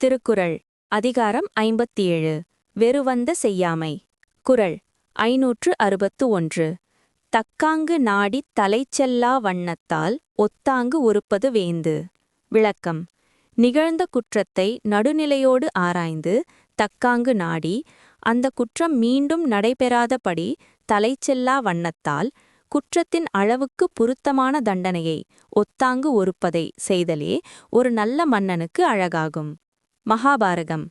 திருக்குறள் அதிகாரம் 57 வெறுவந்த செய்யாமை. குறள் 561. தக்காங்கு நாடித் தலைச்செல்லா வண்ணத்தால் ஒத்தாங்கு ஒறுப்பது வேந்து. விளக்கம். நிகழ்ந்த குற்றத்தை நடுநிலையோடு ஆராய்ந்து தக்காங்கு நாடி அந்த குற்றம் மீண்டும் நடைபெறாதபடி தலைச்செல்லா வண்ணத்தால் குற்றத்தின் அளவுக்கு பொருத்தமான தண்டனையை ஒத்தாங்கு ஒறுப்பதை செய்தலே ஒரு நல்ல மன்னனுக்கு அழகாகும். மகாபாரதம்.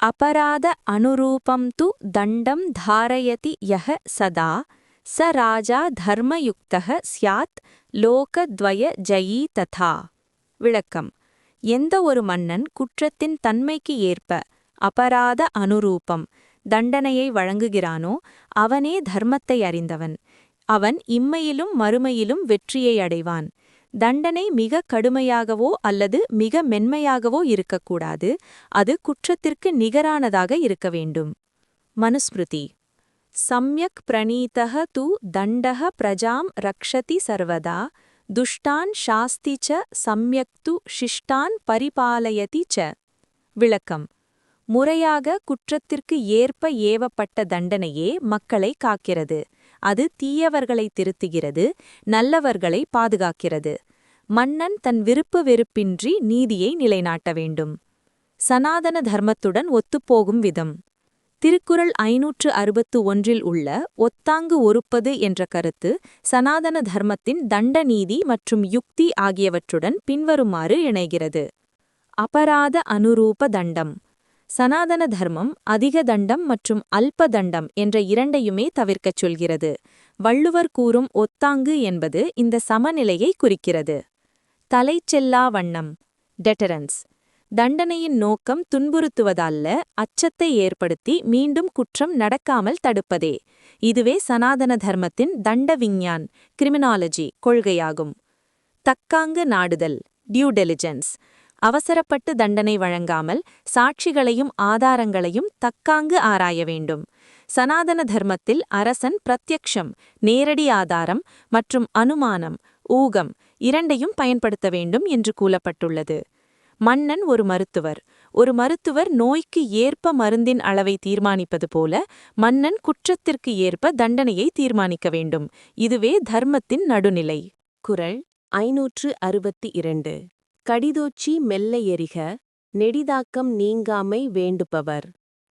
அபராத அனுரூபம் து தண்டம் தாரயதி யஹ சதா ச ராஜா தர்மயுக்தஹ ஸ்யாத் லோகத்வய ஜயீ ததா. விளக்கம். எந்த ஒரு மன்னன் குற்றத்தின் தன்மைக்கு ஏற்ப அபராத அனுரூபம் தண்டனையை வழங்குகிறானோ அவனே தர்மத்தை அறிந்தவன். அவன் இம்மையிலும் மறுமையிலும் வெற்றியை அடைவான். தண்டனை மிக கடுமையாகவோ அல்லது மிக மென்மையாகவோ இருக்கக்கூடாது. அது குற்றத்திற்கு நிகரானதாக இருக்க வேண்டும். மனுஸ்மிருதி. சம்யக் பிரணீதஹ து தண்டஹ பிரஜாம் ரக்ஷதி சர்வதா துஷ்டான் சாஸ்தி ச சம்யக் து சிஷ்டான் பரிபாலயதி ச. விளக்கம். முறையாக குற்றத்திற்கு ஏற்ப ஏவப்பட்ட தண்டனையே மக்களை காக்கிறது. அது தீயவர்களை திருத்துகிறது, நல்லவர்களை பாதுகாக்கிறது. மன்னன் தன் விருப்பு வெறுப்பின்றி நீதியை நிலைநாட்ட வேண்டும். சனாதன தர்மத்துடன் ஒத்துப்போகும் விதம். திருக்குறள் 561 உள்ள ஒத்தாங்கு ஒறுப்பது என்ற கருத்து சனாதன தர்மத்தின் தண்ட நீதி மற்றும் யுக்தி ஆகியவற்றுடன் பின்வருமாறு இணைகிறது. அபராத அனுரூப தண்டம். சனாதன தர்மம் அதிக தண்டம் மற்றும் அல்ப தண்டம் என்ற இரண்டையுமே தவிர்க்கச் சொல்கிறது. வள்ளுவர் கூறும் ஒத்தாங்கு என்பது இந்த சமநிலையை குறிக்கிறது. தலைச்செல்லா வண்ணம். டெட்டரன்ஸ். தண்டனையின் நோக்கம் துன்புறுத்துவதல்ல, அச்சத்தை ஏற்படுத்தி மீண்டும் குற்றம் நடக்காமல் தடுப்பதே. இதுவே சனாதன தர்மத்தின் தண்ட விஞ்ஞான் கிரிமினாலஜி கொள்கையாகும். தக்காங்கு நாடுதல் டியூ டெலிஜென்ஸ். அவசரப்பட்டு தண்டனை வழங்காமல் சாட்சிகளையும் ஆதாரங்களையும் தக்காங்கு ஆராய வேண்டும். சனாதன தர்மத்தில் அரசன் பிரத்யக்ஷம் நேரடி ஆதாரம் மற்றும் அனுமானம் ஊகம் இரண்டையும் பயன்படுத்த வேண்டும் என்று கூறப்பட்டுள்ளது. மன்னன் ஒரு மருத்துவர். ஒரு மருத்துவர் நோய்க்கு ஏற்ப மருந்தின் அளவை தீர்மானிப்பது போல மன்னன் குற்றத்திற்கு ஏற்ப தண்டனையை தீர்மானிக்க வேண்டும். இதுவே தர்மத்தின் நடுநிலை. குறள் 562. கடிதோச்சி மெல்ல எரிக நெடிதாக்கம் நீங்காமை வேண்டுபவர்.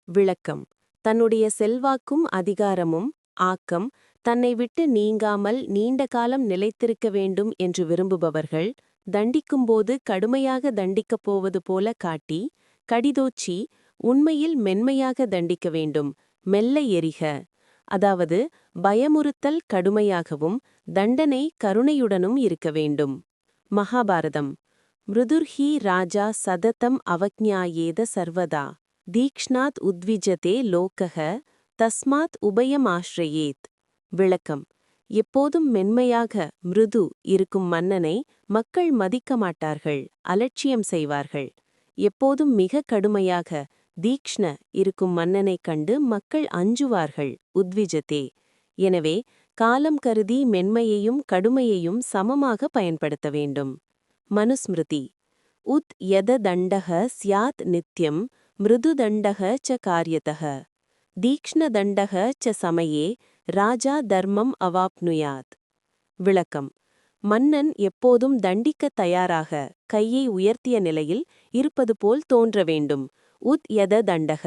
விளக்கம். தன்னுடைய செல்வாக்கும் அதிகாரமும் ஆக்கம் தன்னை விட்டு நீங்காமல் நீண்ட காலம் நிலைத்திருக்க வேண்டும் என்று விரும்புபவர்கள் தண்டிக்கும்போது கடுமையாக தண்டிக்கப் போவது போல காட்டி கடிதோச்சி உண்மையில் மென்மையாக தண்டிக்க வேண்டும். மெல்ல எரிக அதாவது பயமுறுத்தல் கடுமையாகவும் தண்டனை கருணையுடனும் இருக்க வேண்டும். மகாபாரதம். மிருதுர்ஹி ராஜா சததம் அவக்ஞாயேத சர்வதா தீக்ஷ்ணாத் உத்விஜதே லோகஹ தஸ்மாத் உபயம் ஆශ්ரயேத். விளக்கம். எப்போதும் மென்மையாக மிருது இருக்கும் மன்னனை மக்கள் மதிக்க மாட்டார்கள், அலட்சியம் செய்வார்கள். எப்போதும் மிக கடுமையாக தீக்ஷ்ண இருக்கும் மன்னனைக் கண்டு மக்கள் அஞ்சுவார்கள், உத்விஜதே. எனவே காலம் கருதி மென்மையையும் கடுமையையும் சமமாக பயன்படுத்த வேண்டும். மனுஸ்மிருதி. உத் யத தண்டக ஸ்யாத் நித்யம் மிருது தண்டக ச காரியதக தீக்ஷ்ண தண்டக ச சமயே ராஜா தர்மம் அவாப்னுயாத். விளக்கம். மன்னன் எப்போதும் தண்டிக்க தயாராக கையை உயர்த்திய நிலையில் இருப்பது போல் தோன்ற வேண்டும். உத் யத தண்டக.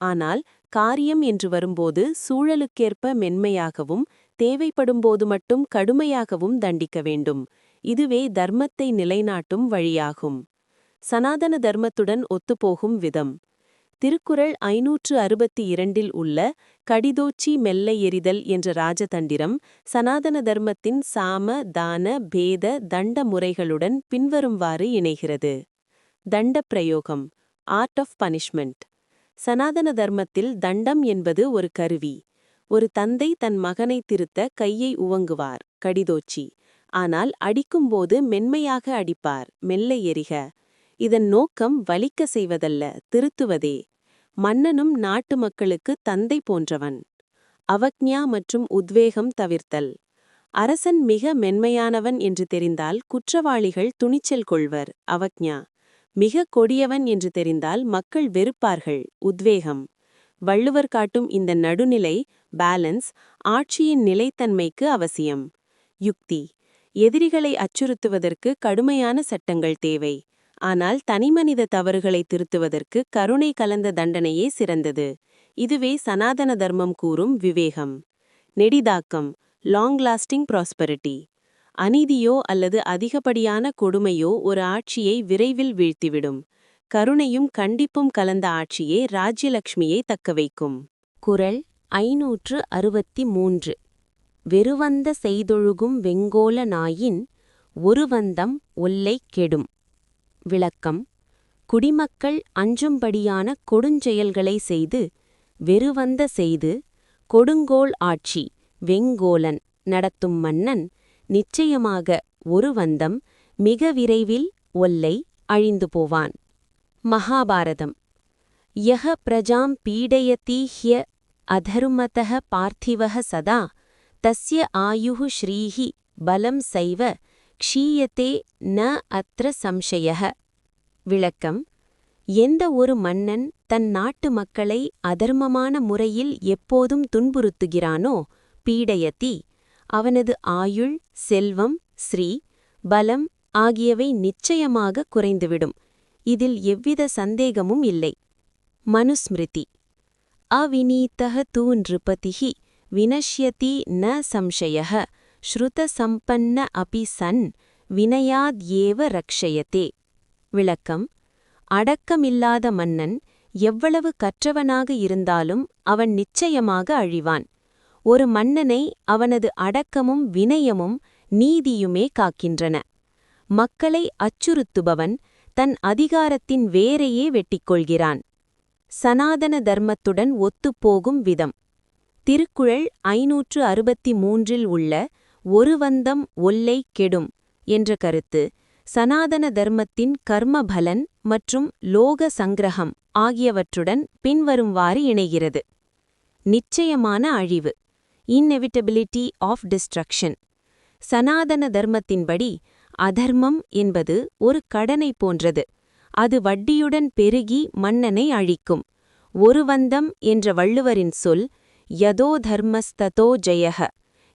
ஆனால் காரியம் என்று வரும்போது சூழலுக்கேற்ப மென்மையாகவும் தேவைப்படும்போது மட்டும் கடுமையாகவும் தண்டிக்க வேண்டும். இதுவே தர்மத்தை நிலைநாட்டும் வழியாகும். சனாதன தர்மத்துடன் ஒத்துப்போகும் விதம். திருக்குறள் 562 உள்ள கடிதோச்சி மெல்ல எரிதல் என்ற ராஜதந்திரம் சனாதன தர்மத்தின் சாம தான பேத தண்ட முறைகளுடன் பின்வரும்வாறு இணைகிறது. தண்ட பிரயோகம் ஆர்ட் ஆஃப் பனிஷ்மெண்ட். சனாதன தர்மத்தில் தண்டம் என்பது ஒரு கருவி. ஒரு தந்தை தன் மகனை திருத்த கையை உவங்குவார், கடிதோச்சி. ஆனால் அடிக்கும்போது மென்மையாக அடிப்பார், மெல்ல எரிக. இதன் நோக்கம் வலிக்க செய்வதல்ல, திருத்துவதே. மன்னனும் நாட்டு மக்களுக்கு தந்தை போன்றவன். அவக்ஞா மற்றும் உத்வேகம் தவிர்த்தல். அரசன் மிக மென்மையானவன் என்று தெரிந்தால் குற்றவாளிகள் துணிச்சல் கொள்வர், அவக்ஞா. மிக கொடியவன் என்று தெரிந்தால் மக்கள் வெறுப்பார்கள். உத்வேகம். வள்ளுவர் காட்டும் இந்த நடுநிலை, பேலன்ஸ், ஆட்சியின் நிலைத்தன்மைக்கு அவசியம். யுக்தி. எதிரிகளை அச்சுறுத்துவதற்கு கடுமையான சட்டங்கள் தேவை. ஆனால் தனிமனித தவறுகளை திருத்துவதற்கு கருணை கலந்த தண்டனையே சிறந்தது. இதுவே சனாதன தர்மம் கூறும் விவேகம். நெடிதாக்கம், லாங் லாஸ்டிங் ப்ராஸ்பரிட்டி. அநீதியோ அல்லது அதிகப்படியான கொடுமையோ ஒரு ஆட்சியை விரைவில் வீழ்த்திவிடும். கருணையும் கண்டிப்பும் கலந்த ஆட்சியே ராஜ்யலக்ஷ்மியை தக்கவைக்கும். குறள் 563. வெறுவந்த செய்தொழுகும் வெங்கோல நாயின் ஒருவந்தம் ஒல்லை கெடும். விளக்கம். குடிமக்கள் அஞ்சும்படியான கொடுஞ்செயல்களை செய்து, வெறுவந்த செய்து, கொடுங்கோல் ஆட்சி வெங்கோலன் நடத்தும் மன்னன் நிச்சயமாக ஒருவந்தம் மிக விரைவில் ஒல்லை அழிந்து போவான். மகாபாரதம். யஹ பிரஜாம் பீடயதி ஹ்ய அதர்மதஹ பார்த்திவஹ சதா தஸ்ய ஆயுஹு ஸ்ரீஹி பலம் சைவ க்ஷீயதே ந அத்ர சம்சயஹ. விளக்கம். எந்த ஒரு மன்னன் தன் நாட்டு மக்களை அதர்மமான முறையில் எப்போதும் துன்புறுத்துகிறானோ, பீடயதி, அவனது ஆயுள், செல்வம், ஸ்ரீ, பலம் ஆகியவை நிச்சயமாக குறைந்துவிடும். இதில் எவ்வித சந்தேகமும் இல்லை. மனுஸ்மிருதி. அவிநீதஹ தூ நிருபதிஹி வினஷ்யதி ந சம்சயஹ ஸ்ருத சம்பன்ன அபி சன் வினயாத் ஏவ ரக்ஷயதே. விளக்கம். அடக்கமில்லாத மன்னன் எவ்வளவு கற்றவனாக இருந்தாலும் அவன் நிச்சயமாக அழிவான். ஒரு மன்னனை அவனது அடக்கமும் வினயமும் நீதியுமே காக்கின்றன. மக்களை அச்சுறுத்துபவன் தன் அதிகாரத்தின் வேரையே வெட்டிக்கொள்கிறான். சனாதன தர்மத்துடன் ஒத்துப்போகும் விதம். திருக்குறள் 563 உள்ள ஒருவந்தம் ஒல்லை கெடும் என்ற கருத்து சனாதன தர்மத்தின் கர்மபலன் மற்றும் லோக சங்கிரகம் ஆகியவற்றுடன் பின்வரும்வாறு இணைகிறது. நிச்சயமான அழிவு, இன்எவிட்டபிலிட்டி ஆஃப் டிஸ்ட்ரக்ஷன். சனாதன தர்மத்தின்படி அதர்மம் என்பது ஒரு கடனை போன்றது. அது வட்டியுடன் பெருகி மன்னனை அழிக்கும். ஒருவந்தம் என்ற வள்ளுவரின் சொல் யதோ தர்மஸ்ததோ ஜெயஹ,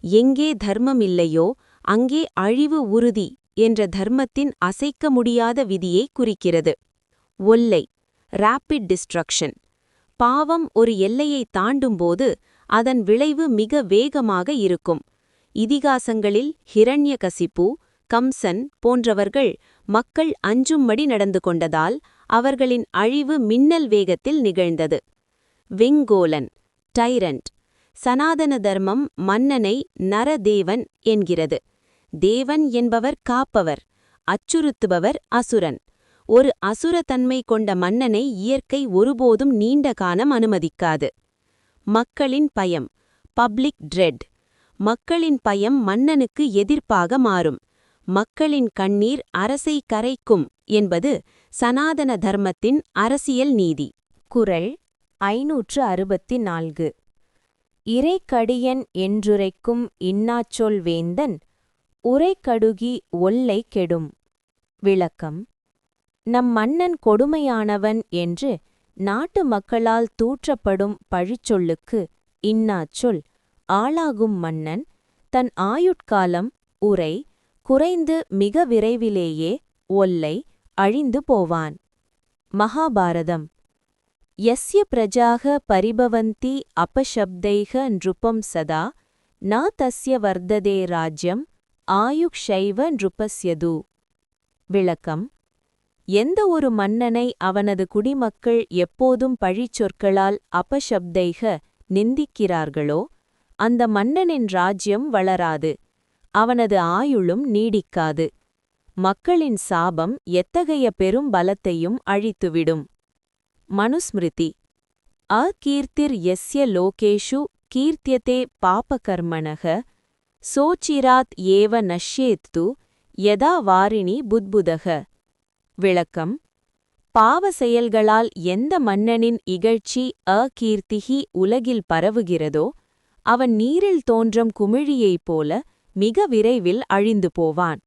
எங்கே தர்மம் இல்லையோ அங்கே அழிவு உறுதி என்ற தர்மத்தின் அசைக்க முடியாத விதியை குறிக்கிறது. ஒல்லை, ராபிட் டிஸ்ட்ரக்ஷன். பாவம் ஒரு எல்லையை தாண்டும்போது அதன் விளைவு மிக வேகமாக இருக்கும். இதிகாசங்களில் ஹிரண்யகசிப்பு, கம்சன் போன்றவர்கள் மக்கள் அஞ்சும்படி நடந்து கொண்டதால் அவர்களின் அழிவு மின்னல் வேகத்தில் நிகழ்ந்தது. வெங்கோலன், டைரண்ட். சனாதன தர்மம் மன்னனை நரதேவன் என்கிறது. தேவன் என்பவர் காப்பவர், அச்சுறுத்துபவர் அசுரன். ஒரு அசுரத்தன்மை கொண்ட மன்னனை இயற்கை ஒருபோதும் நீண்ட காலம் அனுமதிக்காது. மக்களின் பயம், பப்ளிக் ட்ரெட். மக்களின் பயம் மன்னனுக்கு எதிர்ப்பாக மாறும். மக்களின் கண்ணீர் அரசை கரைக்கும் என்பது சனாதன தர்மத்தின் அரசியல் நீதி. குறள் 564. இறைக்கடியன் என்றுரைக்கும் இன்னாச்சொல் வேந்தன் உரைக்கடுகி ஒல்லை கெடும். விளக்கம். நம் மன்னன் கொடுமையானவன் என்று நாட்டு மக்களால் தூற்றப்படும் பழிச்சொல்லுக்கு இன்னாச்சொல் ஆளாகும் மன்னன் தன் ஆயுட்காலம் உரை குறைந்து மிக விரைவிலேயே ஒல்லை அழிந்து போவான். மகாபாரதம். யஸ்ய பிரஜாக பரிபவந்தி அபசப்தைக நிருபம் சதா ந தஸ்ய வர்ததே ராஜ்யம் ஆயுக்ஷைவ நிருபஸ்யது. விளக்கம். எந்த ஒரு மன்னனை அவனது குடிமக்கள் எப்போதும் பழிச்சொற்களால் அபசப்தைக நிந்திக்கிறார்களோ அந்த மன்னனின் ராஜ்யம் வளராது, அவனது ஆயுளும் நீடிக்காது. மக்களின் சாபம் எத்தகைய பெரும் பலத்தையும் அழித்துவிடும். மனுஸ்மிருதி. அகீர்த்திர் யஸ்ய லோகேஷு கீர்த்தியதே பாபகர்மணக சோச்சிராத் ஏவ நஷ்யேத்து யதா வாரிணி புத்புதக. விளக்கம். பாவ செயல்களால் எந்த மன்னனின் இகழ்ச்சி அகீர்த்திகி உலகில் பரவுகிறதோ அவன் நீரில் தோன்றும் குமிழியைப் போல மிக விரைவில் அழிந்து போவான்.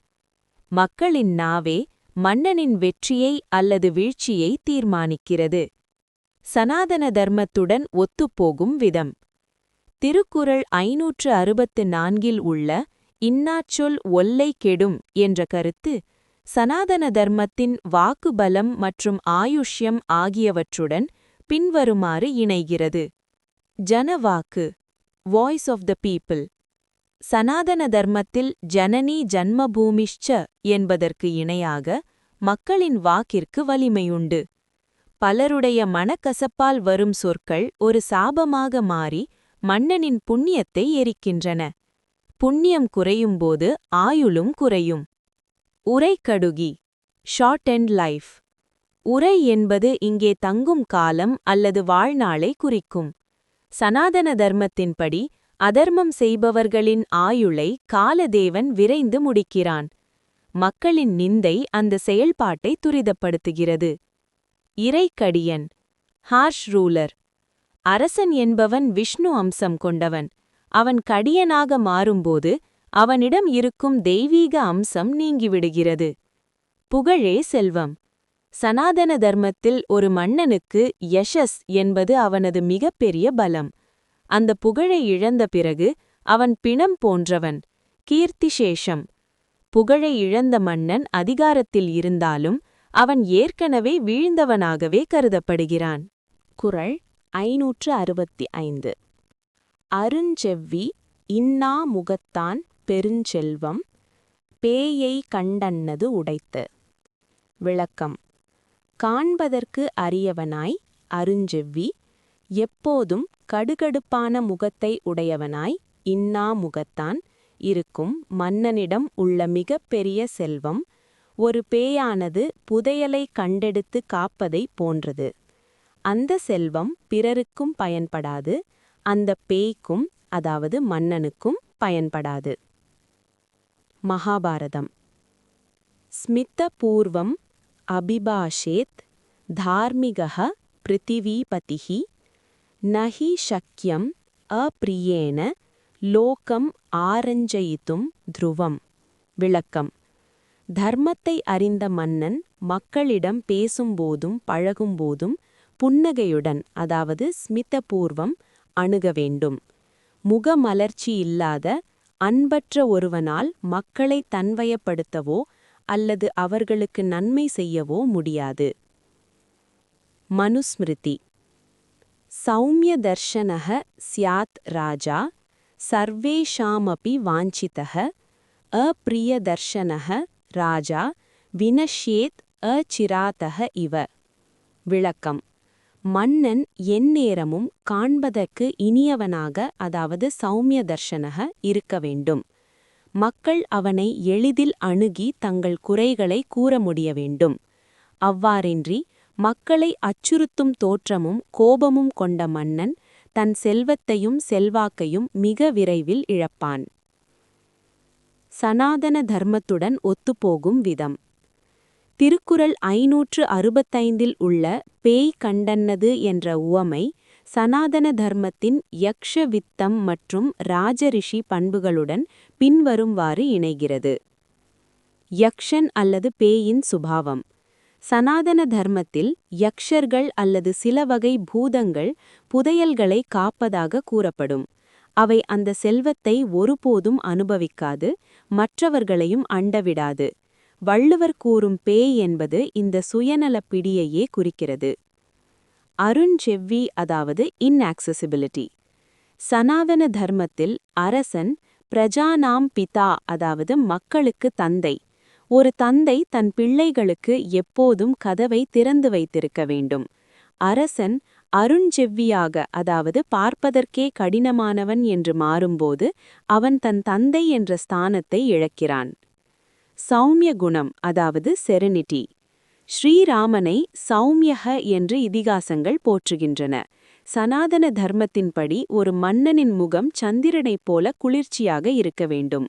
மக்களின் நாவே மன்னனின் வெற்றியை அல்லது வீழ்ச்சியை தீர்மானிக்கிறது. சனாதன தர்மத்துடன் ஒத்துப்போகும் விதம். திருக்குறள் 564 உள்ள இன்னாச்சொல் ஒல்லை கெடும் என்ற கருத்து சனாதன தர்மத்தின் வாக்குபலம் மற்றும் ஆயுஷ்யம் ஆகியவற்றுடன் பின்வருமாறு இணைகிறது. ஜனவாக்கு, வாய்ஸ் ஆஃப் த பீப்பிள். சனாதன தர்மத்தில் ஜனனி ஜன்மபூமிஷ்ச என்பதற்கு இணையாக மக்களின் வாக்கிற்கு வலிமையுண்டு. பலருடைய மனக்கசப்பால் வரும் சொற்கள் ஒரு சாபமாக மாறி மன்னனின் புண்ணியத்தை எரிக்கின்றன. புண்ணியம் குறையும்போது ஆயுளும் குறையும். உரைக்கடுகி, ஷார்ட் அண்ட் லைஃப். உரை என்பது இங்கே தங்கும் காலம் அல்லது வாழ்நாளை குறிக்கும். சனாதன தர்மத்தின்படி அதர்மம் செய்பவர்களின் ஆயுளை காலதேவன் விரைந்து முடிக்கிறான். மக்களின் நிந்தை அந்த செயல்பாட்டை துரிதப்படுத்துகிறது. இறைக்கடியன், ஹார்ஷ் ரூலர். அரசன் என்பவன் விஷ்ணு அம்சம் கொண்டவன். அவன் கடியனாக மாறும்போது அவனிடம் இருக்கும் தெய்வீக அம்சம் நீங்கிவிடுகிறது. புகழே செல்வம். சனாதன தர்மத்தில் ஒரு மன்னனுக்கு யஷஸ் என்பது அவனது மிகப்பெரிய பலம். அந்த புகழை இழந்த பிறகு அவன் பிணம் போன்றவன், கீர்த்திசேஷம். புகழை இழந்த மன்னன் அதிகாரத்தில் இருந்தாலும் அவன் ஏற்கனவே வீழ்ந்தவனாகவே கருதப்படுகிறான். குறள் 565. அருஞ்செவ்வி இன்னா முகத்தான் பெருஞ்செல்வம் பேயை கண்டன்னது உடைத்து. விளக்கம். காண்பதற்கு அரியவனாய் அருஞ்செவ்வி, எப்போதும் கடுகடுப்பான முகத்தை உடையவனாய் இன்னா முகத்தான் இருக்கும் மன்னனிடம் உள்ள மிகப்பெரிய செல்வம் ஒரு பேயானது புதையலை கண்டெடுத்து காப்பதை போன்றது. அந்த செல்வம் பிறருக்கும் பயன்படாது, அந்த பேய்க்கும் அதாவது மன்னனுக்கும் பயன்படாது. மகாபாரதம். ஸ்மிதபூர்வம் அபிபாஷேத் தார்மிகः பிருத்திவீபதிஹி நஹி சக்யம் அப்ரியேன லோகம் ஆரஞ்சயித்தும் த்ருவம். விளக்கம். தர்மத்தை அறிந்த மன்னன் மக்களிடம் பேசும்போதும் பழகும்போதும் புன்னகையுடன் அதாவது ஸ்மிதபூர்வம் அணுக வேண்டும். முகமலர்ச்சி இல்லாத அன்பற்ற ஒருவனால் மக்களை தன்வயப்படுத்தவோ அல்லது அவர்களுக்கு நன்மை செய்யவோ முடியாது. மனுஸ்மிருதி. சௌமிய தர்ஷனः ஸ்யாத் ராஜா சர்வேஷாமபி வாஞ்சிதः அப்ரிய தர்ஷனः ராஜா வினஷ்யேத் அச்சிராதः இவ. விளக்கம். மன்னன் எந்நேரமும் காண்பதற்கு இனியவனாக அதாவது சௌமிய தர்ஷனக இருக்க வேண்டும். மக்கள் அவனை எளிதில் அணுகி தங்கள் குறைகளை கூற முடிய வேண்டும். அவ்வாறின்றி மக்களை அச்சுறுத்தும் தோற்றமும் கோபமும் கொண்ட மன்னன் தன் செல்வத்தையும் செல்வாக்கையும் மிக விரைவில் இழப்பான். சனாதன தர்மத்துடன் ஒத்துப்போகும் விதம். திருக்குறள் 565 உள்ள பேய் கண்டன்னது என்ற உவமை சனாதன தர்மத்தின் யக்ஷ வித்தம் மற்றும் ராஜரிஷி பண்புகளுடன் பின்வரும்வாறு இணைகிறது. யக்ஷன் அல்லது பேயின் சுபாவம். சனாதன தர்மத்தில் யக்ஷர்கள் அல்லது சில வகை பூதங்கள் புதையல்களை காப்பதாக கூறப்படும். அவை அந்த செல்வத்தை ஒருபோதும் அனுபவிக்காது, மற்றவர்களையும் அண்டவிடாது. வள்ளுவர் கூறும் பேய் என்பது இந்த சுயநலப் பிடியையே குறிக்கிறது. அருஞ்செவ்வி அதாவது இன்ஆக்சசிபிலிட்டி. சனாதன தர்மத்தில் அரசன் பிரஜானாம் பிதா அதாவது மக்களுக்கு தந்தை. ஒரு தந்தை தன் பிள்ளைகளுக்கு எப்போதும் கதவை திறந்து வைத்திருக்க வேண்டும். அரசன் அருஞ்செவ்வியாக அதாவது பார்ப்பதற்கே கடினமானவன் என்று மாறும்போது அவன் தன் தந்தை என்ற ஸ்தானத்தை இழக்கிறான். சௌமிய குணம் அதாவது செரெனிட்டி. ஸ்ரீராமனை சௌமியக என்று இதிகாசங்கள் போற்றுகின்றன. சனாதன தர்மத்தின்படி ஒரு மன்னனின் முகம் சந்திரனைப் போல குளிர்ச்சியாக இருக்க வேண்டும்.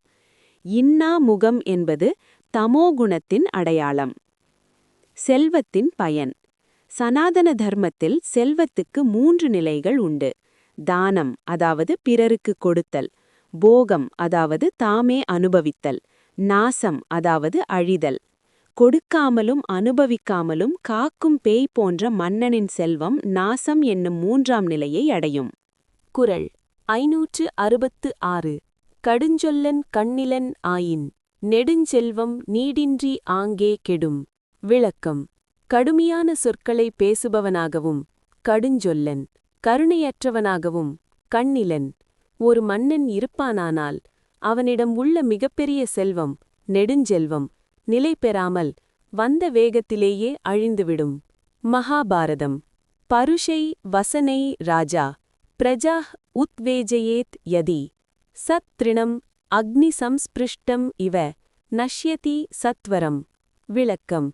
இன்னா முகம் என்பது தமோகுணத்தின் அடையாளம். செல்வத்தின் பயன். சனாதன தர்மத்தில் செல்வத்துக்கு 3 நிலைகள் உண்டு. தானம் அதாவது பிறருக்கு கொடுத்தல், போகம் அதாவது தாமே அனுபவித்தல், நாசம் அதாவது அழிதல். கொடுக்காமலும் அனுபவிக்காமலும் காக்கும் பேய் போன்ற மன்னனின் செல்வம் நாசம் என்னும் மூன்றாம் நிலையை அடையும். குறள் 566. கடுஞ்சொல்லன் கண்ணிலன் ஆயின் நெடுஞ்செல்வம் நீடின்றி ஆங்கே கெடும். விளக்கம். கடுமையான சொற்களை பேசுபவனாகவும் கடுஞ்சொல்லன் கருணையற்றவனாகவும் கண்ணிலன் ஒரு மன்னன் இருப்பானானால் அவனிடம் உள்ள மிகப்பெரிய செல்வம் நெடுஞ்செல்வம் நிலை பெறாமல் வந்த வேகத்திலேயே அழிந்துவிடும். மகாபாரதம். பருஷை வசனை ராஜா பிரஜாஹ் உத்வேஜயேத் யதி சத் த்ரிணம் அக்னி சம்ஸ்பிருஷ்டம் இவ நஷ்யதி சத்வரம். விளக்கம்.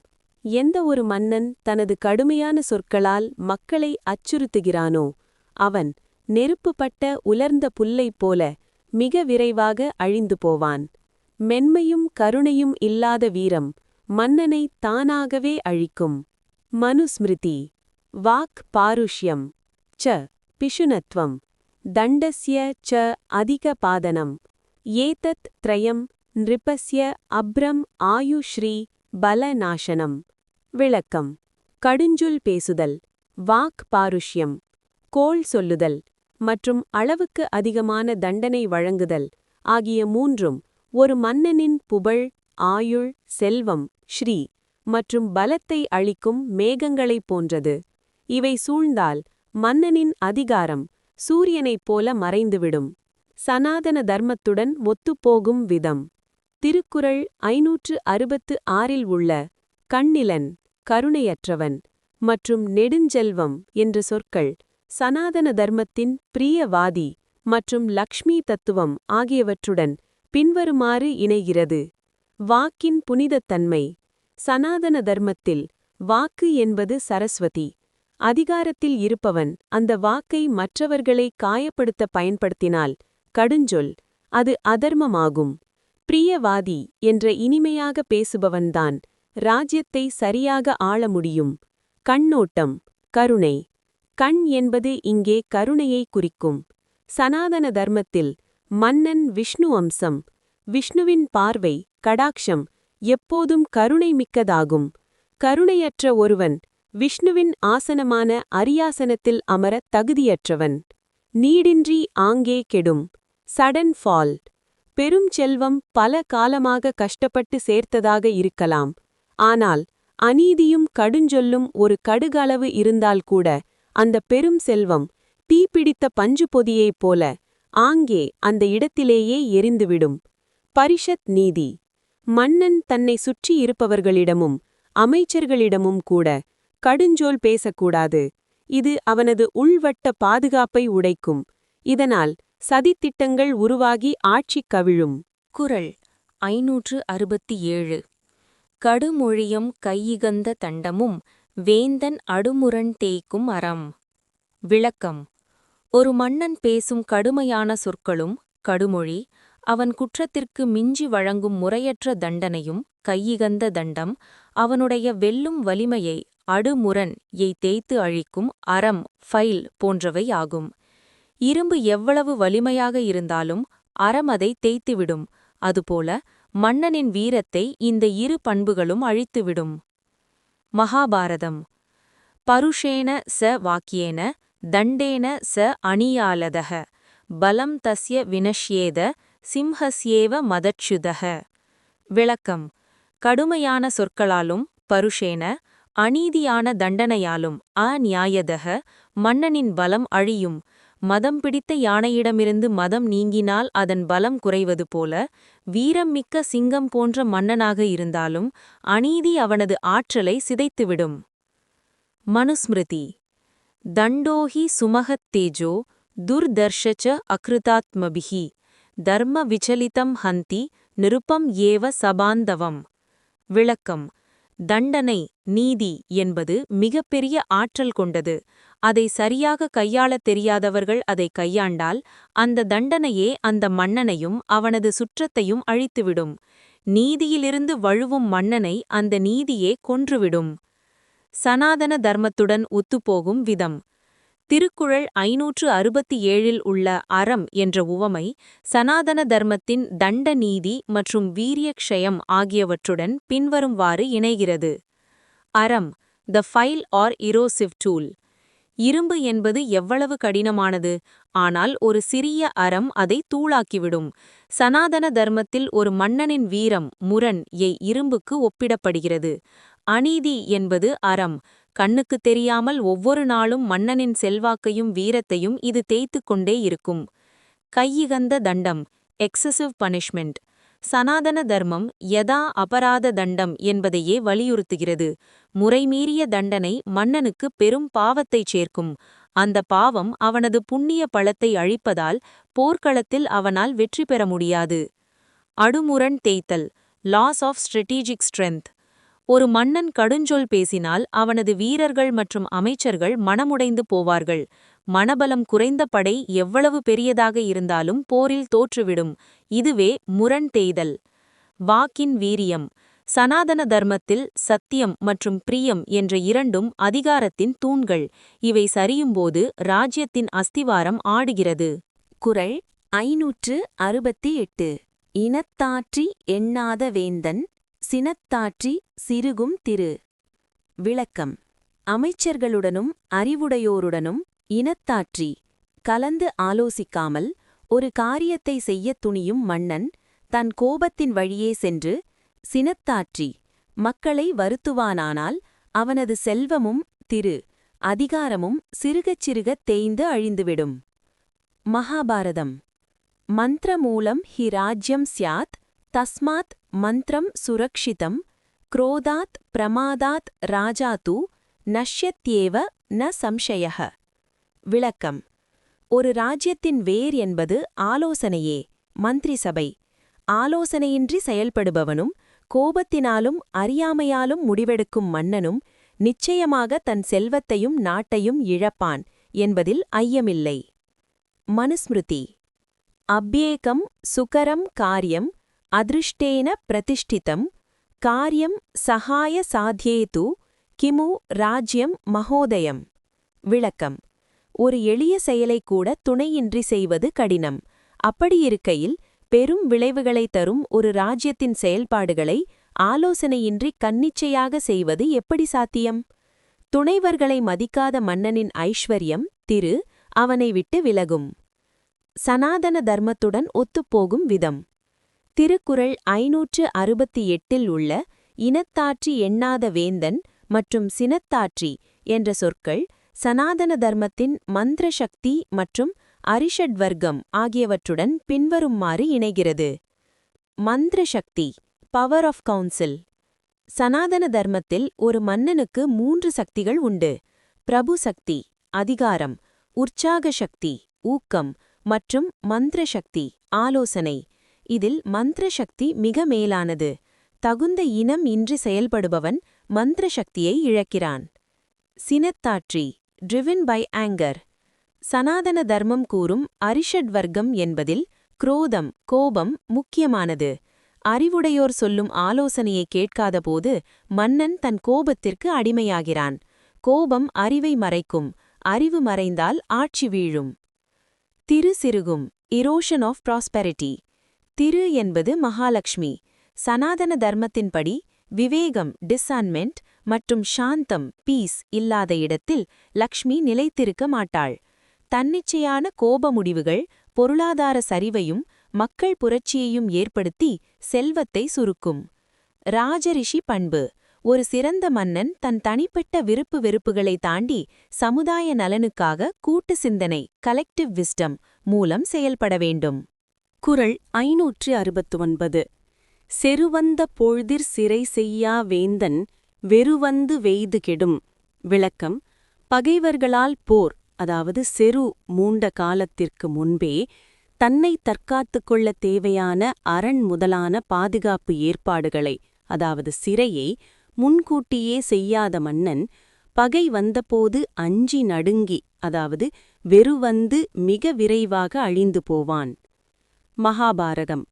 எந்த ஒரு மன்னன் தனது கடுமையான சொற்களால் மக்களை அச்சுறுத்துகிறானோ அவன் நெருப்புப்பட்ட உலர்ந்த புல்லைப் போல மிக விரைவாக அழிந்து போவான். மென்மையும் கருணையும் இல்லாத வீரம் மன்னனை தானாகவே அழிக்கும். மனுஸ்மிருதி. வாக் பாருஷ்யம் ச பிஷுனத்வம் தண்டஸ்ய ச அதிக பாதனம் ஏதத் த்ரயம் நிருபஸ்ய அப்ரம் ஆயுஸ்ரீ பல நாசனம். விளக்கம். கடுஞ்சொல் பேசுதல் வாக் பாருஷ்யம் கோள் சொல்லுதல் மற்றும் அளவுக்கு அதிகமான தண்டனை வழங்குதல் ஆகிய மூன்றும் ஒரு மன்னனின் புகழ் ஆயுள் செல்வம் ஸ்ரீ மற்றும் பலத்தை அளிக்கும் மேகங்களைப் போன்றது. இவை சூழ்ந்தால் மன்னனின் அதிகாரம் சூரியனைப் போல மறைந்துவிடும். சனாதன தர்மத்துடன் ஒத்துப்போகும் விதம். திருக்குறள் 566 உள்ள கண்ணிலன் கருணையற்றவன் மற்றும் நெடுஞ்செல்வம் என்ற சொற்கள் சனாதன தர்மத்தின் பிரியவாதி மற்றும் லக்ஷ்மி தத்துவம் ஆகியவற்றுடன் பின்வருமாறு இணைகிறது. வாக்கின் புனிதத்தன்மை. சனாதன தர்மத்தில் வாக்கு என்பது சரஸ்வதி. அதிகாரத்தில் இருப்பவன் அந்த வாக்கை மற்றவர்களை காயப்படுத்த பயன்படுத்தினால் கடுஞ்சொல் அது அதர்மமாகும். பிரியவாதி என்ற இனிமையாக பேசுபவன்தான் ராஜ்யத்தை சரியாக ஆள முடியும். கண்ணோட்டம் கருணை. கண் என்பது இங்கே கருணையை குறிக்கும். சனாதன தர்மத்தில் மன்னன் விஷ்ணு அம்சம். விஷ்ணுவின் பார்வை கடாக்ஷம் எப்போதும் கருணை மிக்கதாகும். கருணையற்ற ஒருவன் விஷ்ணுவின் ஆசனமான அரியாசனத்தில் அமர தகுதியற்றவன். நீடின்றி ஆங்கே கெடும் சடன் ஃபால். பெரும் செல்வம் பல காலமாக கஷ்டப்பட்டு சேர்த்ததாக இருக்கலாம். ஆனால் அநீதியும் கடுஞ்சொல்லும் ஒரு கடுகளவு இருந்தால் கூட அந்த பெரும் செல்வம் தீப்பிடித்த பஞ்சு பொதியைப் போல ஆங்கே அந்த இடத்திலேயே எரிந்துவிடும். பரிஷத் நீதி. மன்னன் தன்னை சுற்றியிருப்பவர்களிடமும் அமைச்சர்களிடமும் கூட கடுஞ்சொல் பேசக்கூடாது. இது அவனது உள்வட்ட பாதுகாப்பை உடைக்கும். இதனால் சதித்திட்டங்கள் உருவாகி ஆட்சி கவிழும். குறள் 567. கடுமொழியும் கையிகந்த தண்டமும் வேந்தன் அடுமுரண் தேய்க்கும் அறம். விளக்கம். ஒரு மன்னன் பேசும் கடுமையான சொற்களும் கடுமொழி அவன் குற்றத்திற்கு மிஞ்சி வழங்கும் முறையற்ற தண்டனையும் கையிகந்த தண்டம் அவனுடைய வெல்லும் வலிமையை அடுமுரண் தேய்த்து அழிக்கும் அறம் ஃபைல் போன்றவை ஆகும். இரும்பு எவ்வளவு வலிமையாக இருந்தாலும் அறம் அதை தேய்த்துவிடும். அதுபோல மன்னனின் வீரத்தை இந்த இரு பண்புகளும் அழித்துவிடும். மகாபாரதம். பருஷேன ச வாக்கியேன தண்டேன ச அணியாலதக பலம் தஸ்ய வினஷ்யேத சிம்ஹஸ்யேவ மதச்சுதக. விளக்கம். கடுமையான சொற்களாலும் பருஷேன அநீதியான தண்டனையாலும் அநியாயதக மன்னனின் பலம் அழியும். மதம் பிடித்த யானையிடமிருந்து மதம் நீங்கினால் அதன் பலம் குறைவது போல வீரம் மிக்க சிங்கம் போன்ற மன்னனாக இருந்தாலும் அநீதி அவனது ஆற்றலை சிதைத்துவிடும். மனுஸ்மிருதி. தண்டோஹி சுமகத் தேஜோ துர்தர்ஷச்ச அக்ருதாத்மபிஹி தர்ம விசலிதம் ஹந்தி நிருப்பம் ஏவ சபாந்தவம். விளக்கம். தண்டனை நீதி என்பது மிகப்பெரிய ஆற்றல் கொண்டது. அதை சரியாக கையாளத் தெரியாதவர்கள் அதை கையாண்டால் அந்த தண்டனையே அந்த மன்னனையும் அவனது சுற்றத்தையும் அழித்துவிடும். நீதியிலிருந்து வழுவும் மன்னனை அந்த நீதியே கொன்றுவிடும். சனாதன தர்மத்துடன் ஒத்துப்போகும் விதம். திருக்குறள் 567 உள்ள அறம் என்ற உவமை சனாதன தர்மத்தின் தண்ட நீதி மற்றும் வீரியக்ஷயம் ஆகியவற்றுடன் பின்வரும்வாறு இணைகிறது. அறம், த ஃபைல் ஆர் இரோசிவ் டூல். இரும்பு என்பது எவ்வளவு கடினமானது, ஆனால் ஒரு சிறிய அறம் அதை தூளாக்கிவிடும். சனாதன தர்மத்தில் ஒரு மன்னனின் வீரம், முரண் இரும்புக்கு ஒப்பிடப்படுகிறது. அநீதி என்பது அறம். கண்ணுக்குத் தெரியாமல் ஒவ்வொரு நாளும் மன்னனின் செல்வாக்கையும் வீரத்தையும் இது தேய்த்துக் கொண்டே இருக்கும். கையிகந்த தண்டம், எக்ஸசிவ் பனிஷ்மெண்ட். சனாதன தர்மம் யதா அபராத தண்டம் என்பதையே வலியுறுத்துகிறது. முறைமீறிய தண்டனை மன்னனுக்கு பெரும் பாவத்தைச் சேர்க்கும். அந்த பாவம் அவனது புண்ணிய பலத்தை அழிப்பதால் போர்க்களத்தில் அவனால் வெற்றி பெற முடியாது. அடுமுரண் தேய்த்தல், லாஸ் ஆஃப் ஸ்ட்ரெட்டீஜிக் ஸ்ட்ரென்த். ஒரு மன்னன் கடுஞ்சொல் பேசினால் அவனது வீரர்கள் மற்றும் அமைச்சர்கள் மனமுடைந்து போவார்கள். மனபலம் குறைந்த படை எவ்வளவு பெரியதாக இருந்தாலும் போரில் தோற்றுவிடும். இதுவே முரண் தேய்தல். வாக்கின் வீரியம். சனாதன தர்மத்தில் சத்தியம் மற்றும் பிரியம் என்ற இரண்டும் அதிகாரத்தின் தூண்கள். இவை சரியும்போது ராஜ்யத்தின் அஸ்திவாரம் ஆடுகிறது. குறள் 568. இனத்தாற்றி எண்ணாத வேந்தன், சினத்தாற்றி சிறுகும் திரு. விளக்கம். அமைச்சர்களுடனும் அறிவுடையோருடனும் இனத்தாற்றி கலந்து ஆலோசிக்காமல் ஒரு காரியத்தை செய்யத் துணியும் மன்னன் தன் கோபத்தின் வழியே சென்று சினத்தாற்றி மக்களை வருத்துவானானால் அவனது செல்வமும் அதிகாரமும் சிறுகச் சிறுகத் தேய்ந்து அழிந்துவிடும். மகாபாரதம். மந்த்ரமூலம் ஹி ராஜ்யம் ஸ்யாத் தஸ்மாத் மந்த்ரம் சுரக்ஷிதம் க்ரோதாத் பிரமாதாத் ராஜாது நஷ்யத்யேவ ந சம்சயः. விளக்கம். ஒரு ராஜ்யத்தின் வேர் என்பது ஆலோசனையே, மந்திரி சபை. ஆலோசனையின்றி செயல்படுபவனும் கோபத்தினாலும் அறியாமையாலும் முடிவெடுக்கும் மன்னனும் நிச்சயமாக தன் செல்வத்தையும் நாட்டையும் இழப்பான் என்பதில் ஐயமில்லை. மனுஸ்மிருதி. அப்யேகம் சுகரம் காரியம் அதிருஷ்டேன பிரதிஷ்டிதம் காரியம் சகாய சாத்யேது கிமு ராஜ்யம் மகோதயம். விளக்கம். ஒரு எளிய செயலை கூட துணையின்றி செய்வது கடினம். அப்படியிருக்கையில் பெரும் விளைவுகளை தரும் ஒரு ராஜ்யத்தின் செயல்பாடுகளை ஆலோசனையின்றி கன்னிச்சையாக செய்வது எப்படி சாத்தியம்? துணைவர்களை மதிக்காத மன்னனின் ஐஸ்வர்யம் அவனை விட்டு விலகும். சனாதன தர்மத்துடன் ஒத்துப்போகும் விதம். திருக்குறள் 568 உள்ள இனத்தாற்றி எண்ணாத வேந்தன் மற்றும் சினத்தாற்றி என்ற சொற்கள் சனாதன தர்மத்தின் மந்திர சக்தி மற்றும் அரிஷட்வர்க்கம் ஆகியவற்றுடன் பின்வருமாறு இணைகிறது. மந்திர சக்தி, பவர் ஆஃப் கவுன்சில். சனாதன தர்மத்தில் ஒரு மன்னனுக்கு 3 சக்திகள் உண்டு. பிரபு சக்தி, அதிகாரம், உற்சாக சக்தி, ஊக்கம் மற்றும் மந்திர சக்தி, ஆலோசனை. இதில் மந்திர சக்தி மிக மேலானது. தகுந்த இனம் இன்றி செயல்படுபவன் மந்திர சக்தியை இழக்கிறான். சினத்தாற்றி, driven by anger. சனாதன தர்மம் கூறும் அரிஷட்வர்க்கம் என்பதில் குரோதம், கோபம் முக்கியமானது. அறிவுடையோர் சொல்லும் ஆலோசனையை கேட்காதபோது மன்னன் தன் கோபத்திற்கு அடிமையாகிறான். கோபம் அறிவை மறைக்கும், அறிவு மறைந்தால் ஆட்சி வீழும். சிறுகும், erosion of prosperity. என்பது மகாலட்சுமி. சனாதன தர்மத்தின்படி விவேகம், டிஸான்மென்ட் மற்றும் சாந்தம், பீஸ் இல்லாத இடத்தில் லக்ஷ்மி நிலைத்திருக்க மாட்டாள். தன்னிச்சையான கோப முடிவுகள் பொருளாதார சரிவையும் மக்கள் புரட்சியையும் ஏற்படுத்தி செல்வத்தை சுருக்கும். ராஜரிஷி பண்பு. ஒரு சிறந்த மன்னன் தன் தனிப்பட்ட விருப்பு வெறுப்புகளை தாண்டி சமுதாய நலனுக்காக கூட்டு சிந்தனை, கலெக்டிவ் விஸ்டம் மூலம் செயல்பட வேண்டும். குறள் 569. செருவந்த பொழுதிற் சிறை செய்யா வேந்தன் வெருவந்து வெய்து கெடும். விளக்கம். பகைவர்களால் போர், அதாவது செரு மூண்ட காலத்திற்கு முன்பே தன்னை தற்காத்துக் கொள்ளத் தேவையான அரண் முதலான பாதுகாப்பு ஏற்பாடுகளை, அதாவது சிறையை முன்கூட்டியே செய்யாத மன்னன் பகை வந்தபோது அஞ்சி நடுங்கி, அதாவது வெறுவந்து மிக விரைவாக அழிந்து போவான். மகாபாரதம்.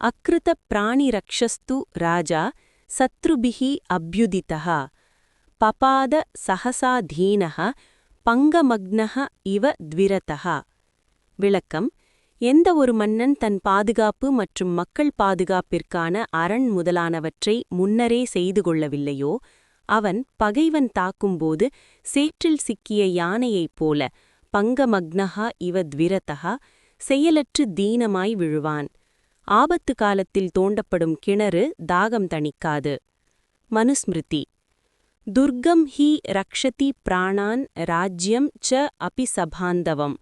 அக்ருத பிராணி ரக்ஷஸ்து ராஜா சத்ருபிஹி அப்யுதிதஹ பபாத சஹசா தீனஹ பங்கமக்னஹ இவ த்விரதஹ. விளக்கம்: எந்த ஒரு மன்னன் தன் பாதுகாப்பு மற்றும் மக்கள் பாதுகாப்பிற்கான அரண் முதலானவற்றை முன்னரே செய்து கொள்ளவில்லையோ அவன் பகைவன் தாக்கும்போது சேற்றில் சிக்கிய யானையைப் போல பங்கமக்னஹா இவ த்விரதஹா செயலற்று தீனமாய் விழுவான். ஆபத்து காலத்தில் தோண்டப்படும் கிணறு தாகம் தணிக்காது. மனுஸ்மிருதி: துர்கம் ஹி ரக்ஷதி பிராணான் ராஜ்யம் ச அபி சபாந்தவம்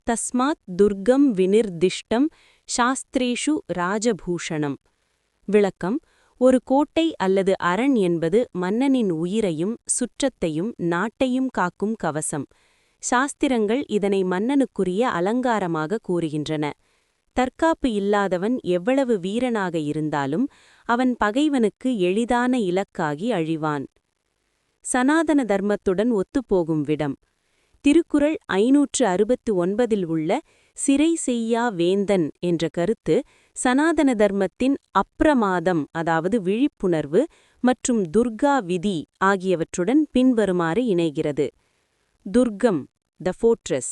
தஸ்மாத் துர்கம் வினிர்திஷ்டம் சாஸ்திரேஷு ராஜபூஷணம். விளக்கம்: ஒரு கோட்டை அல்லது அரண் என்பது மன்னனின் உயிரையும் சுற்றத்தையும் நாட்டையும் காக்கும் கவசம். சாஸ்திரங்கள் இதனை மன்னனுக்குரிய அலங்காரமாக கூறுகின்றன. தற்காப்பு இல்லாதவன் எவ்வளவு வீரனாக இருந்தாலும் அவன் பகைவனுக்கு எளிதான இலக்காகி அழிவான். சனாதன தர்மத்துடன் ஒத்துப்போகும் விடம்: திருக்குறள் 569 உள்ள சிறை செய்யா வேந்தன் என்ற கருத்து சனாதன தர்மத்தின் அப்பிரமாதம், அதாவது விழிப்புணர்வு, மற்றும் துர்கா விதி ஆகியவற்றுடன் பின்வருமாறு இணைகிறது. துர்கம், த ஃபோர்ட்ரெஸ்.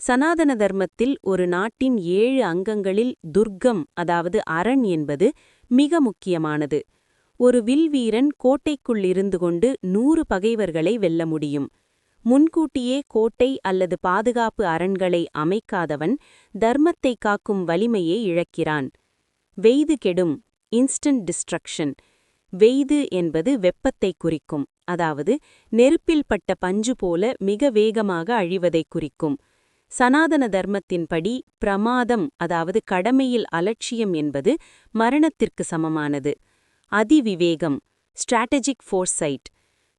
சனாதன தர்மத்தில் ஒரு நாட்டின் 7 அங்கங்களில் துர்கம், அதாவது அரண் என்பது மிக முக்கியமானது. ஒரு வில்வீரன் கோட்டைக்குள் இருந்து கொண்டு 100 பகைவர்களை வெல்ல முடியும். முன்கூட்டியே கோட்டை அல்லது பாதுகாப்பு அரண்களை அமைக்காதவன் தர்மத்தை காக்கும் வலிமையை இழக்கிறான். வெய்து கெடும், இன்ஸ்டன்ட் டிஸ்ட்ரக்ஷன். வெய்து என்பது வெப்பத்தை குறிக்கும், அதாவது நெருப்பில் பட்ட பஞ்சு போல மிக வேகமாக அழிவதை குறிக்கும். சனாதன தர்மத்தின்படி பிரமாதம், அதாவது கடமையில் அலட்சியம் என்பது மரணத்திற்கு சமமானது. அதிவிவேகம், ஸ்ட்ராட்டஜிக் ஃபோர்சைட்.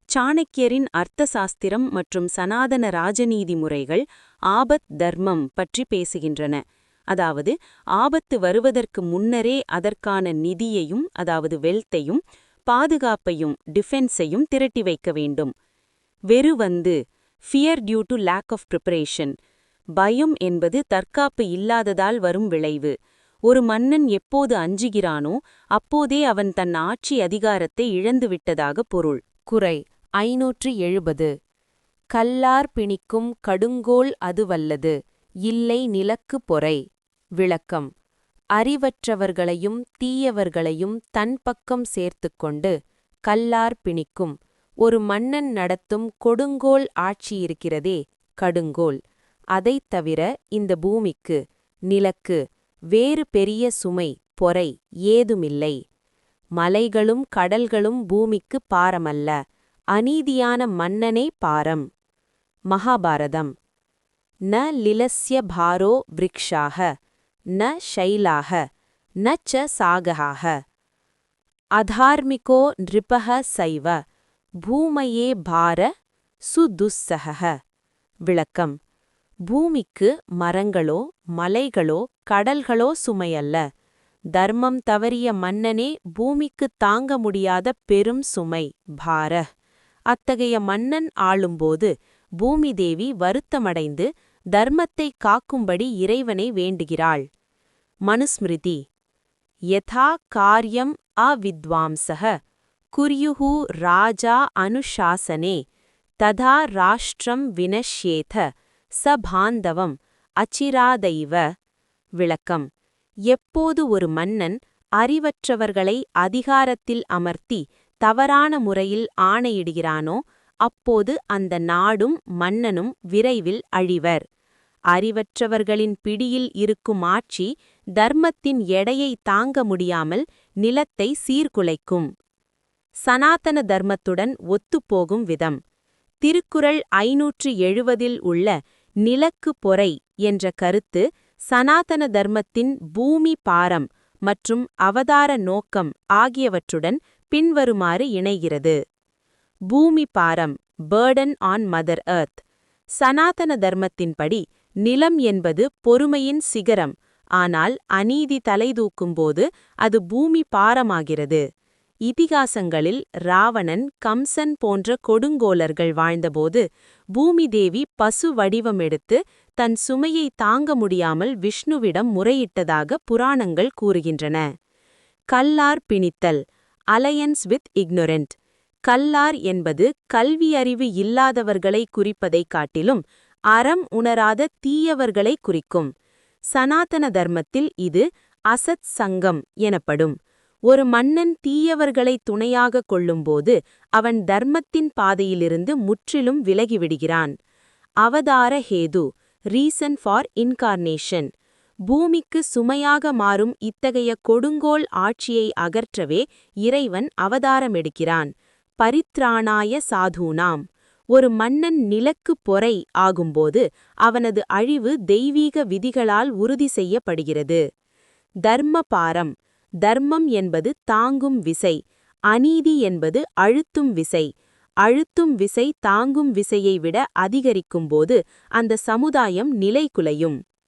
சாணக்கியரின் அர்த்தசாஸ்திரம் மற்றும் சனாதன ராஜநீதி முறைகள் ஆபத் தர்மம் பற்றி பேசுகின்றன. அதாவது ஆபத்து வருவதற்கு முன்னரே அதற்கான நிதியையும், அதாவது வெல்த்தையும், பாதுகாப்பையும், டிஃபென்ஸையும் திரட்டி வைக்க வேண்டும். வெறுவந்து, fear due to lack of preparation. பயம் என்பது தற்காப்பு இல்லாததால் வரும் விளைவு. ஒரு மன்னன் எப்போது அஞ்சுகிறானோ அப்போதே அவன் தன் ஆட்சி அதிகாரத்தை இழந்துவிட்டதாக பொருள். குறை 570. கல்லார் பிணிக்கும் கடுங்கோல் அதுவல்லது, இல்லை நிலக்கு பொறை. விளக்கம்: அறிவற்றவர்களையும் தீயவர்களையும் தன் பக்கம் சேர்த்துக்கொண்டு கல்லார் பிணிக்கும் ஒரு மன்னன் நடத்தும் கொடுங்கோல் ஆட்சியிருக்கிறதே கடுங்கோல். அதைத் தவிர இந்த பூமிக்கு, நிலக்கு வேறு பெரிய சுமை, பொறை ஏதுமில்லை. மலைகளும் கடல்களும் பூமிக்கு பாரமல்ல, அநீதியான மன்னனே பாரம். மகாபாரதம்: ந லிலஸ்ய பாரோ விருக்ஷாக ந ஷைலாக ந ச சாகஹாக அதார்மிகோ நிருபஹ சைவ பூமயே பார சுதுஸ்ஸஹ. விளக்கம்: பூமிக்கு மரங்களோ மலைகளோ கடல்களோ சுமையல்ல. தர்மம் தவறிய மன்னனே பூமிக்கு தாங்க முடியாத பெரும் சுமை, பார. அத்தகைய மன்னன் ஆளும்போது பூமிதேவி வருத்தமடைந்து தர்மத்தை காக்கும்படி இறைவனை வேண்டுகிறாள். மனுஸ்மிருதி: யதா காரியம் அவித்வாம்சः குர்யுஹு ராஜா அனுஷாசனே ததா ராஷ்டிரம் வினஷ்யேத ச பாந்தவம் அச்சிராதைவ. விளக்கம்: எப்போது ஒரு மன்னன் அறிவற்றவர்களை அதிகாரத்தில் அமர்த்தி தவறான முறையில் ஆணையிடுகிறானோ அப்போது அந்த நாடும் மன்னனும் விரைவில் அழிவர். அறிவற்றவர்களின் பிடியில் இருக்கும் ஆட்சி தர்மத்தின் எடையை தாங்க முடியாமல் நிலத்தை சீர்குலைக்கும். சனாதன தர்மத்துடன் ஒத்துப்போகும் விதம்: திருக்குறள் 570 உள்ள நிலக்கு பொறை என்ற கருத்து சனாதன தர்மத்தின் பூமி பாரம் மற்றும் அவதார நோக்கம் ஆகியவற்றுடன் பின்வருமாறு இணைகிறது. பூமி பாரம், பர்டன் ஆன் மதர் எர்த். சனாதன தர்மத்தின்படி நிலம் என்பது பொறுமையின் சிகரம், ஆனால் அநீதி தலைதூக்கும்போது அது பூமி பாரமாகிறது. இதிகாசங்களில் ராவணன், கம்சன் போன்ற கொடுங்கோலர்கள் வாழ்ந்தபோது பூமிதேவி பசு வடிவமெடுத்து தன் சுமையை தாங்க முடியாமல் விஷ்ணுவிடம் முறையிட்டதாக புராணங்கள் கூறுகின்றன. கல்லார் பிணித்தல், அலையன்ஸ் வித் இக்னொரண்ட். கல்லார் என்பது கல்வியறிவு இல்லாதவர்களை குறிப்பதைக் காட்டிலும் அறம் உணராத தீயவர்களை குறிக்கும். சனாதன தர்மத்தில் இது அசத் சங்கம் எனப்படும். ஒரு மன்னன் தீயவர்களை துணையாக கொள்ளும்போது அவன் தர்மத்தின் பாதையிலிருந்து முற்றிலும் விலகிவிடுகிறான். அவதார ஹேது, ரீசன் ஃபார் இன்கார்னேஷன். பூமிக்கு சுமையாக மாறும் இத்தகைய கொடுங்கோல் ஆட்சியை அகற்றவே இறைவன் அவதாரமெடுக்கிறான். பரித்ராணாய சாதூனாம். ஒரு மன்னன் நிலக்குப் பொறை ஆகும்போது அவனது அழிவு தெய்வீக விதிகளால் உறுதி செய்யப்படுகிறது. தர்மபாரம். தர்மம் என்பது தாங்கும் விசை, அநீதி என்பது அழுத்தும் விசை. அழுத்தும் விசை தாங்கும் விசையை விட அதிகரிக்கும்போது அந்த சமுதாயம் நிலைகுலையும்.